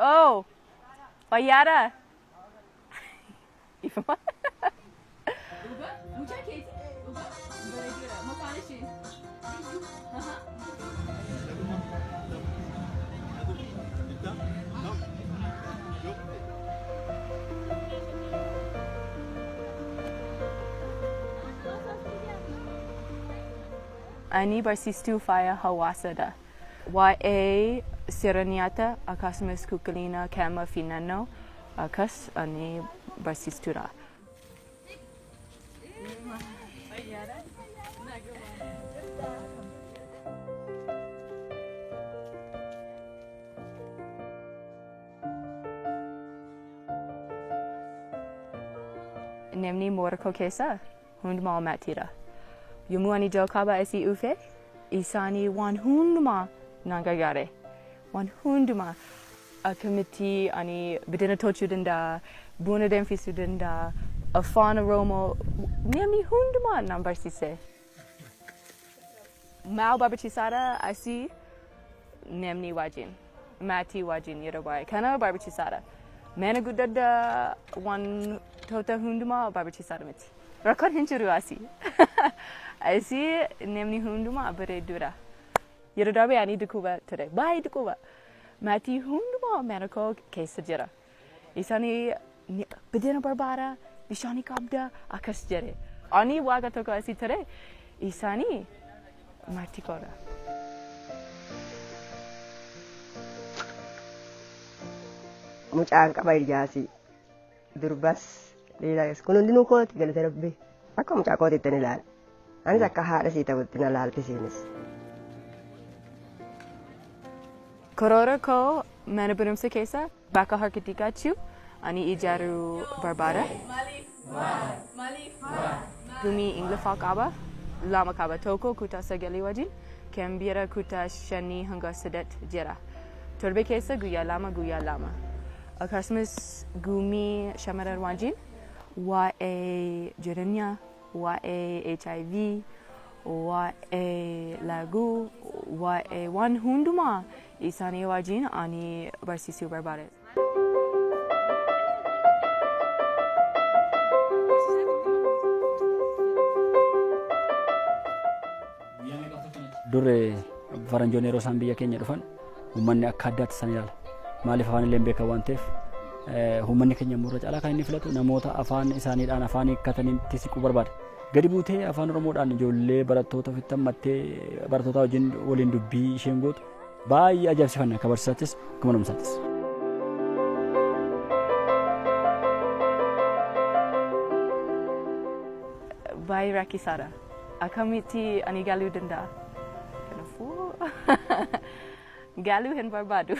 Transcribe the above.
Oh, Bayara. Ifama. Ani barsiistuu faaya hawaasadha. Waa'ee sirriitti akkasumas kukkaliina kama fi naannoo akkas ani barsiistuudha. Namni moora koo keessa hundumaa maatiidha. Yommuu ani jalqaba asii dhufe isaanii waan hundumaa naan gargaare. Waan hundumaa akkamitti ani biddeen tolchuu danda'a, buna danfisuu danda'a, afaan Oromoo namni hundumaa naan barsiise. Maal barbaachisaadha asii namni wajjin, maatii wajjin yeroo baay'ee kana barbaachisaadha. Mana guddaa wantoota hundumaa barbaachisaadha miti. Rakkoon hin jiru asii. Asii namni hundumaa bareeduudha. Yeroo darbe ani dhukkuba ture. Baay'ee dhukkuba. Maatii hundumaa mana koo keessa jira. Isaanii biddeen barbaada, bishaan qabda akkas jedhe. Ani waaqa tokko asii ture. Isaanii maatii koodha. Mucaan qaba ijaasi durbas dhiiras kun hundinuu kooti galata rabbii akka mucaa kootiitti ni ilaala. Anis akka haadha sii ta'utti na laalchisiinis. Karoora koo mana barumsa keessa bakka harkatti gaachuu ani ijaaruu barbaada. Gumii Ingiliffaa qaba, lama qaba tokko kutaa 9 wajjin kan biraa kutaa 5 hanga 8 jira. Torbe keessa guyyaa lama. Akkasumas gumii shamarran wajjin waa'ee jireenyaa, waa'ee HIV, waa'ee laguu, waa'ee waan hundumaa isaanii wajjin ani barsiisuu barbaade. Dur faranjoonni yeroo isaan biyya keenya dhufan uummanni akka addaatti isaan ilaala. Maaliif afaan illee beekan waan ta'eef uummanni keenya murra caalaa kan inni filatu namoota afaan isaaniidhaan afaan hiikkatanitti siquu barbaada. Gadi buutee afaan Oromoodhaan ijoollee barattoota ofitti hammattee barattoota wajjin waliin dubbii isheen gootu baay'ee ajaa'ibsiifannaa akka barsiisaattis akkuma barumsaattis. Baay'ee rakkisaadha. Akkamitti ani galuu danda'a? Kanaafuu galuu hin barbaadu.